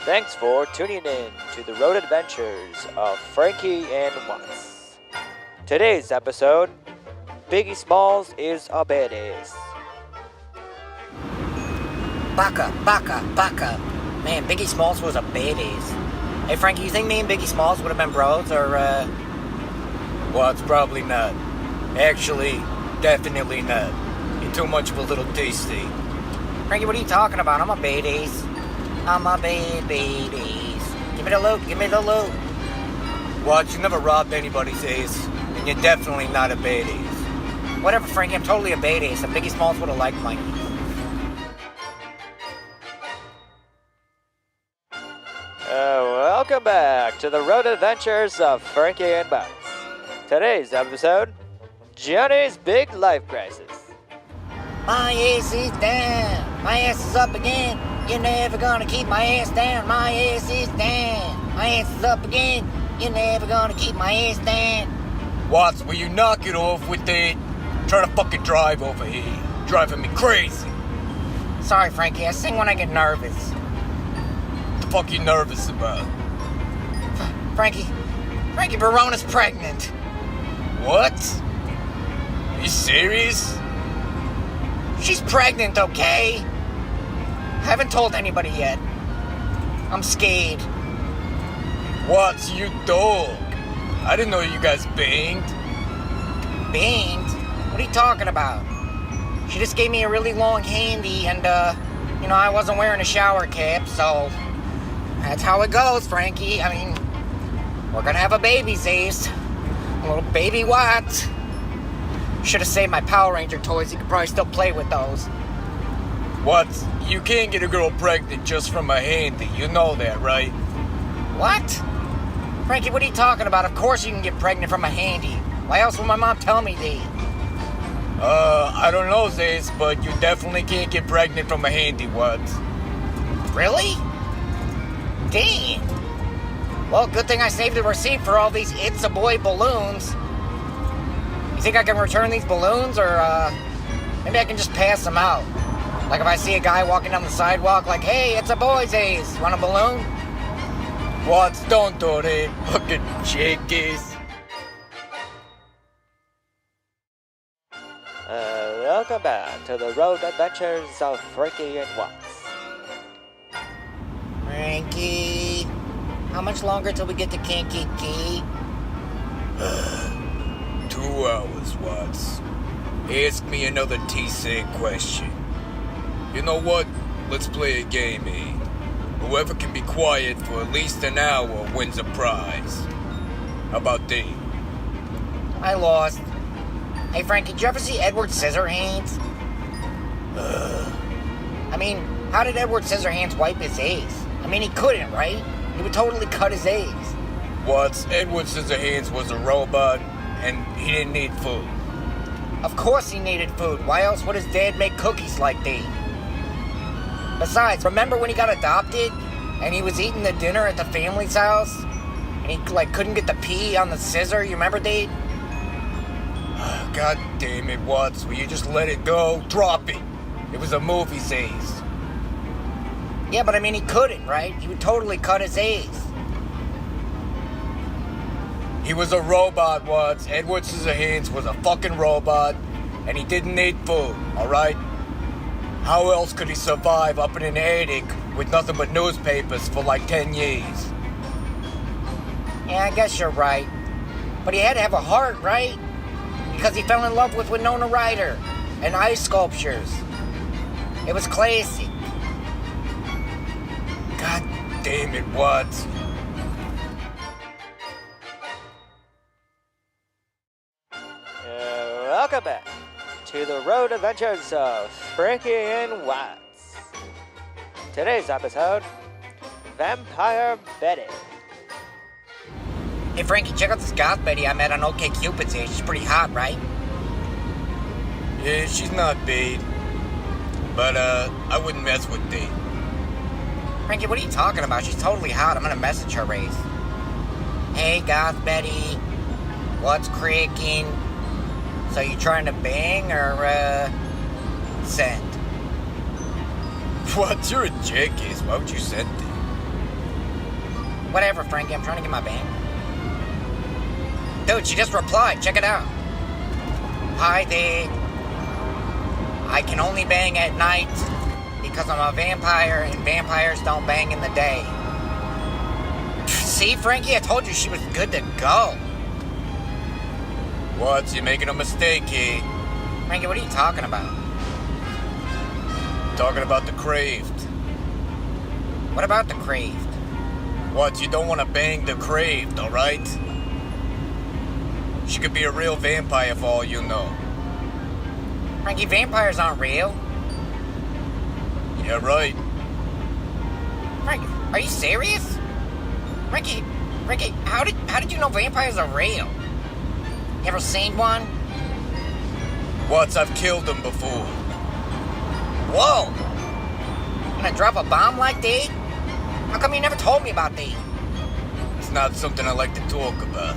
Thanks for tuning in to the road adventures of Frankie and Watts. Today's episode, Biggie Smalls is a badass. Baka. Man, Biggie Smalls was a badass. Hey, Frankie, you think me and Biggie Smalls would have been bros, or, Well, it's probably not. Actually, definitely not. You're too much of a little tasty. Frankie, what are you talking about? I'm a badass. I'm a badass. Give me the loot. What? You never robbed anybody's ace, and you're definitely not a badass. Whatever, Frankie, I'm totally a badass, and Biggie Smalls would have liked my... Welcome back to the road adventures of Frankie and Watts. Today's episode, Johnny's Big Life Crisis. My ass is down. My ass is up again. You're never gonna keep my ass down. My ass is down. My ass is up again. You're never gonna keep my ass down. Watts, will you knock it off with that? Trying to fucking drive over here. Driving me crazy. Sorry, Frankie. I sing when I get nervous. What the fuck you nervous about? Frankie Verona's pregnant. What? Are you serious? She's pregnant, okay? Haven't told anybody yet. I'm scared. Watts, you dog. I didn't know you guys banged. Banged? What are you talking about? She just gave me a really long handy and, I wasn't wearing a shower cap, so... That's how it goes, Frankie. I mean, we're gonna have a baby, Zaze. A little baby Watts. Should have saved my Power Ranger toys. You could probably still play with those. What? You can't get a girl pregnant just from a handy. You know that, right? What? Frankie, what are you talking about? Of course you can get pregnant from a handy. Why else would my mom tell me that? I don't know, Zaze, but you definitely can't get pregnant from a handy, what? Really? Dang. Well, good thing I saved the receipt for all these It's a Boy balloons. You think I can return these balloons, or, maybe I can just pass them out? Like if I see a guy walking down the sidewalk, like, hey, it's a boy's ace. Want a balloon? What? Don't do that. Fucking chickies. Welcome back to the road adventures of Frankie and Watts. Frankie, how much longer till we get to Kankakee? 2 hours, Watts. Ask me another Teslak question. You know what? Let's play a game, eh? Whoever can be quiet for at least an hour wins a prize. How about that? I lost. Hey, Frankie, did you ever see Edward Scissorhands? I mean, how did Edward Scissorhands wipe his ace? I mean, he couldn't, right? He would totally cut his ace. What? Edward Scissorhands was a robot, and he didn't need food. Of course he needed food. Why else would his dad make cookies like that? Besides, remember when he got adopted, and he was eating the dinner at the family's house, and he, couldn't get the pea on the scissor? You remember that? God damn it, Watts. Will you just let it go? Drop it. It was a movie, Zaze. Yeah, but I mean, he couldn't, right? He would totally cut his ace. He was a robot, Watts. Edward Scissorhands was a fucking robot, and he didn't need food, alright? How else could he survive up in an attic with nothing but newspapers for 10 years? Yeah, I guess you're right. But he had to have a heart, right? Because he fell in love with Winona Ryder and ice sculptures. It was classy. God damn it, Watts. Welcome back to the road adventures of Frankie and Watts. Today's episode, Vampire Betty. Hey, Frankie, check out this goth Betty I met on OK Cupid's age. She's pretty hot, right? Yeah, she's not bad. But, I wouldn't mess with that. Frankie, what are you talking about? She's totally hot. I'm gonna message her, Race. Hey, goth Betty. What's cracking? So you trying to bang or, send? What? You're a jackass. Why would you send it? Whatever, Frankie, I'm trying to get my bang. Dude, she just replied. Check it out. Hi there. I can only bang at night because I'm a vampire and vampires don't bang in the day. See, Frankie, I told you she was good to go. What? You're making a mistake here. Frankie, what are you talking about? Talking about the craved. What about the craved? What? You don't want to bang the craved, alright? She could be a real vampire for all you know. Frankie, vampires aren't real. Yeah, right. Frankie, are you serious? Frankie, how did you know vampires are real? You ever seen one? What? I've killed them before. Whoa! Gonna drop a bomb like that? How come you never told me about that? It's not something I like to talk about.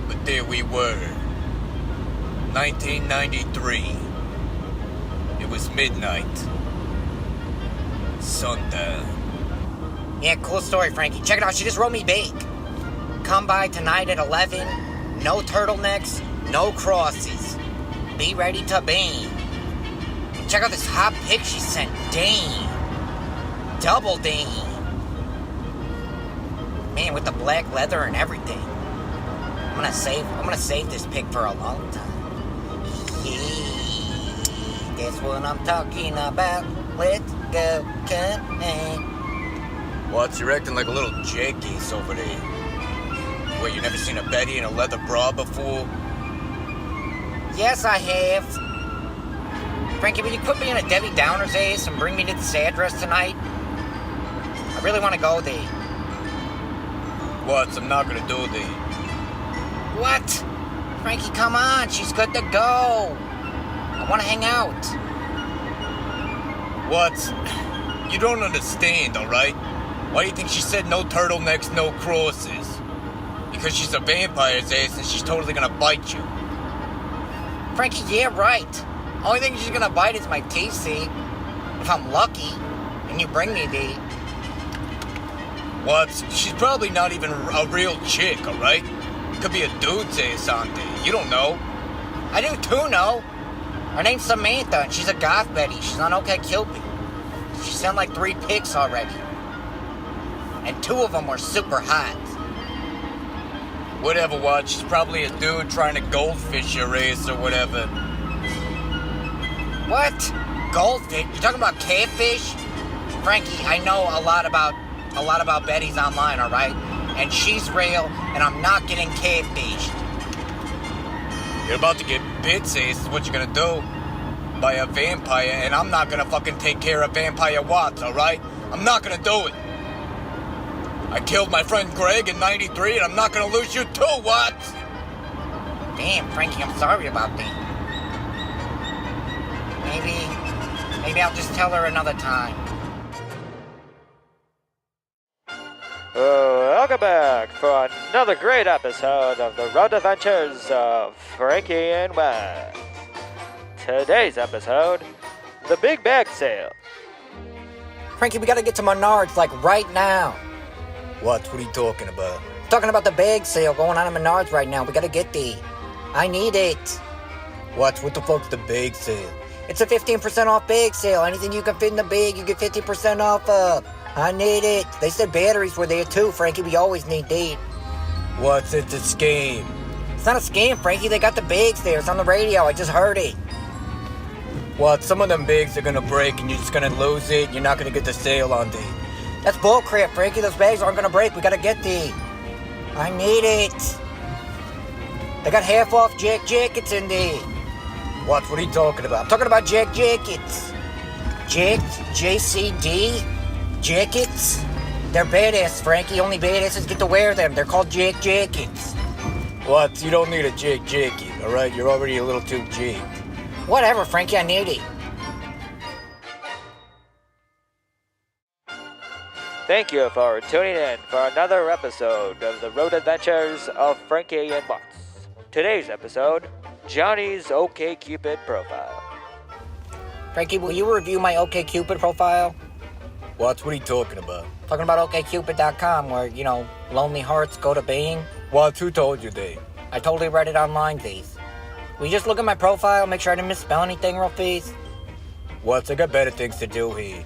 But there we were. 1993. It was midnight. Sundown. Yeah, cool story, Frankie. Check it out, she just wrote me big. Come by tonight at 11. No turtlenecks, no crosses. Be ready to bang. Check out this hot pic she sent. Dang. Double dang. Man, with the black leather and everything. I'm gonna save this pic for a long time. Yeah, that's what I'm talking about. Let's go, come on. What? You're acting like a little jackass over there. What, you never seen a Betty in a leather bra before? Yes, I have. Frankie, will you quit being a Debbie Downer's ass and bring me to this address tonight? I really want to go there. What? I'm not gonna do that. What? Frankie, come on. She's good to go. I want to hang out. What? You don't understand, alright? Why do you think she said no turtlenecks, no crosses? Because she's a vampire's ass and she's totally gonna bite you. Frankie, yeah, right. Only thing she's gonna bite is my TC. If I'm lucky, and you bring me the... What? She's probably not even a real chick, alright? Could be a dude's ass on there. You don't know. I do too know. Her name's Samantha, and she's a goth Betty. She's on OK Cupid. She sent like 3 pics already. And 2 of them were super hot. Whatever, what? She's probably a dude trying to goldfish your ass or whatever. What? Goldfish? You talking about catfish? Frankie, I know a lot about Betty's online, alright? And she's real, and I'm not getting catfished. You're about to get bits, ace, is what you're gonna do. By a vampire, and I'm not gonna fucking take care of Vampire Watts, alright? I'm not gonna do it. I killed my friend Greg in 93, and I'm not gonna lose you too, Watts! Damn, Frankie, I'm sorry about that. Maybe I'll just tell her another time. Welcome back for another great episode of the Road Adventures of Frankie and Wes. Today's episode, the Big Bag Sale. Frankie, we gotta get to Menards, like, right now. What are you talking about? I'm talking about the bag sale going on at Menards right now. We gotta get the... I need it. What the fuck's the bag sale? It's a 15% off bag sale. Anything you can fit in the bag, you get 50% off of. I need it. They said batteries were there too, Frankie. We always need that. What's it, a scam? It's not a scam, Frankie. They got the bags there. It's on the radio. I just heard it. What? Some of them bags are gonna break and you're just gonna lose it. You're not gonna get the sale on it. That's bullcrap, Frankie. Those bags aren't gonna break. We gotta get the... I need it. They got half off Jack Jackets in there. What are you talking about? I'm talking about Jack Jackets. Jack, JCD, Jackets. They're badass, Frankie. Only badasses get to wear them. They're called Jack Jackets. What? You don't need a Jack Jacket, alright? You're already a little too Jake. Whatever, Frankie. I need it. Thank you for tuning in for another episode of the Road Adventures of Frankie and Watts. Today's episode, Johnny's OK Cupid profile. Frankie, will you review my OK Cupid profile? What are you talking about? Talking about OkCupid.com, where, lonely hearts go to Bing. What? Who told you they? I totally read it online, Thies. Will you just look at my profile, make sure I didn't misspell anything real fast? What? I got better things to do here.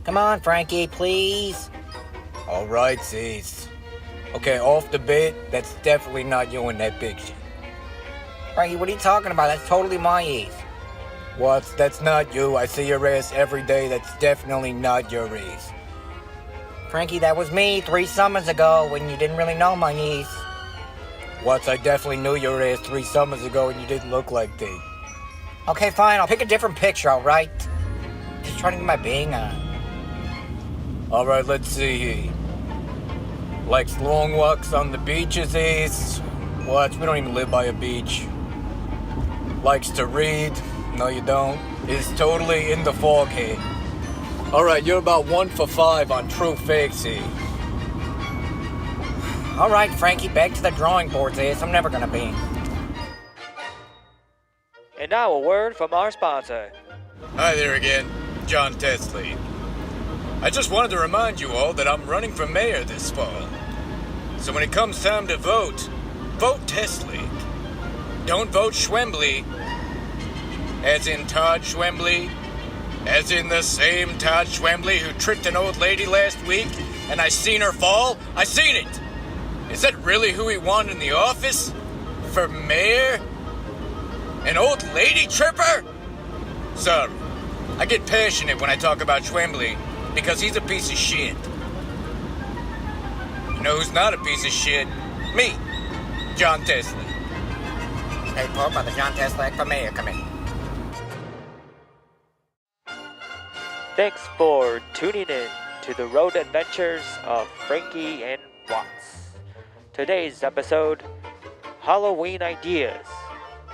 Come on, Frankie, please. Alright, sis. Okay, off the bat, that's definitely not you in that picture. Frankie, what are you talking about? That's totally my ass. What? That's not you. I see your ass every day. That's definitely not your ass. Frankie, that was me 3 summers ago when you didn't really know my niece. What? I definitely knew your ass 3 summers ago and you didn't look like that. Okay, fine. I'll pick a different picture, alright? Just trying to get my Bing on. Alright, let's see here. Likes long walks on the beaches is. What? We don't even live by a beach. Likes to read. No, you don't. Is totally in the fog here. Alright, you're about 1 for 5 on true fakes here. Alright, Frankie, back to the drawing boards, I'm never gonna be. And now a word from our sponsor. Hi there again, John Teslak. I just wanted to remind you all that I'm running for mayor this fall. So when it comes time to vote, vote Teslak. Don't vote Schwembly. As in Todd Schwembly. As in the same Todd Schwembly who tricked an old lady last week and I seen her fall? I seen it! Is that really who we want in the office? For mayor? An old lady tripper? Sorry. I get passionate when I talk about Schwembly because he's a piece of shit. You know who's not a piece of shit? Me, John Teslak. Hey, Paul, by the John Teslak for mayor, come in. Thanks for tuning in to the road adventures of Frankie and Watts. Today's episode, Halloween Ideas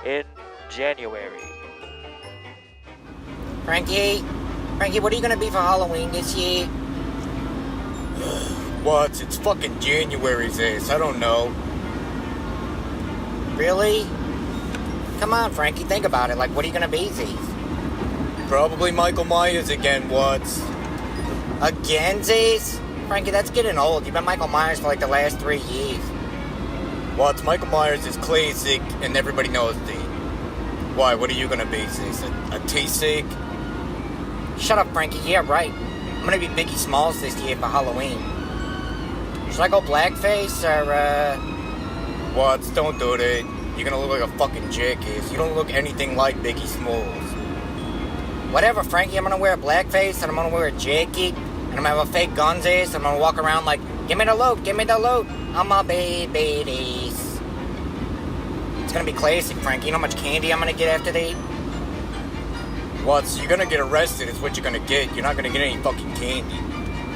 in January. Frankie, what are you gonna be for Halloween this year? What? It's fucking January's ass. I don't know. Really? Come on, Frankie, think about it. Like, what are you gonna be, Zeke? Probably Michael Myers again, Watts. Again, Zeke? Frankie, that's getting old. You've been Michael Myers for like the last 3 years. Watts, Michael Myers is classic and everybody knows that. Why? What are you gonna be, Zeke? A T-Sig? Shut up, Frankie. Yeah, right. I'm gonna be Biggie Smalls this year for Halloween. Should I go blackface or, Watts, don't do that. You're gonna look like a fucking jackass. You don't look anything like Biggie Smalls. Whatever, Frankie. I'm gonna wear a blackface and I'm gonna wear a jacket and I'm gonna have a fake guns ass. I'm gonna walk around like, give me the loot, give me the loot. I'm a baby. It's gonna be classic, Frankie. You know how much candy I'm gonna get after they eat? Watts, you're gonna get arrested is what you're gonna get. You're not gonna get any fucking candy.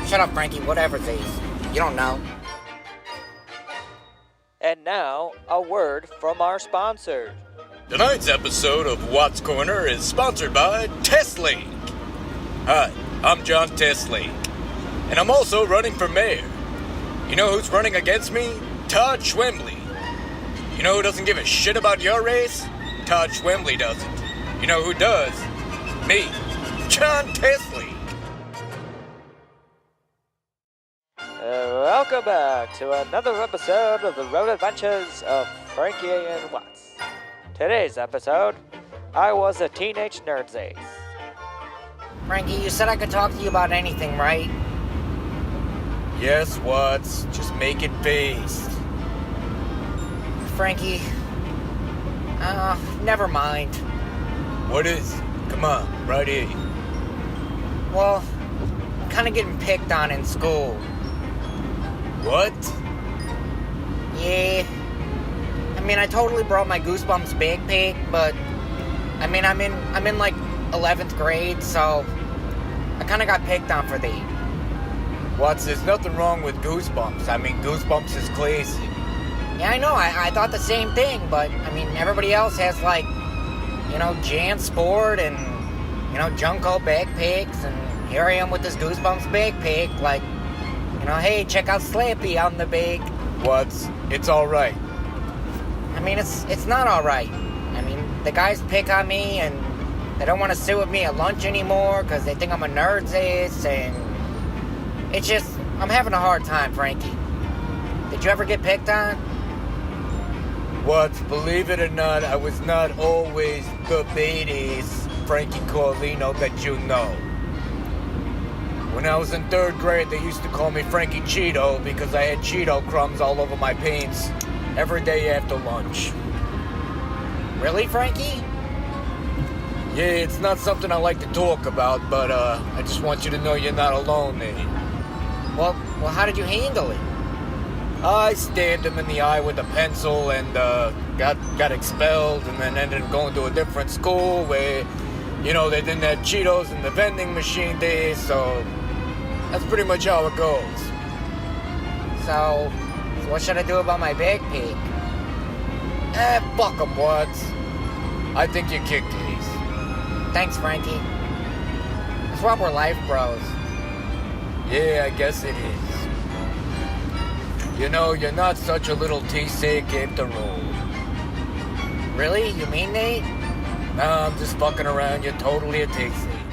Shut up, Frankie. Whatever, Zeke. You don't know. And now, a word from our sponsor. Tonight's episode of Watts Corner is sponsored by Teslak. Hi, I'm John Teslak, and I'm also running for mayor. You know who's running against me? Todd Schwembly. You know who doesn't give a shit about your race? Todd Schwembly doesn't. You know who does? Me, John Teslak. Welcome back to another episode of the road adventures of Frankie and Watts. Today's episode, I was a teenage nerd's ace. Frankie, you said I could talk to you about anything, right? Yes, Watts, just make it based. Frankie, never mind. What is? Come on, right here. Well, I'm kind of getting picked on in school. What? Yeah. I mean, I totally brought my Goosebumps backpack, but I mean, I'm in like 11th grade, so I kind of got picked on for that. Watts, there's nothing wrong with Goosebumps. I mean, Goosebumps is classic. Yeah, I know. I thought the same thing, but I mean, everybody else has like, Jan Sport and Junko backpacks, and here I am with this Goosebumps backpack, like, hey, check out Slappy on the bag. Watts, it's all right. I mean, it's not all right. I mean, the guys pick on me, and they don't want to sit with me at lunch anymore because they think I'm a nerd's ass, and It's just, I'm having a hard time, Frankie. Did you ever get picked on? What? Believe it or not, I was not always the badass Frankie Carlino that you know. When I was in 3rd grade, they used to call me Frankie Cheeto because I had Cheeto crumbs all over my pants every day after lunch. Really, Frankie? Yeah, it's not something I like to talk about, but I just want you to know you're not alone, Nate. Well, how did you handle it? I stabbed him in the eye with a pencil and got expelled, and then ended up going to a different school where, you know, they didn't have Cheetos in the vending machine days, so that's pretty much how it goes. So what should I do about my backpack? Fuck 'em, Watts. I think you kicked these. Thanks, Frankie. That's why we're life bros. Yeah, I guess it is. You know, you're not such a little Teslak after all. Really? You mean, Nate? Nah, I'm just fucking around. You're totally a Teslak.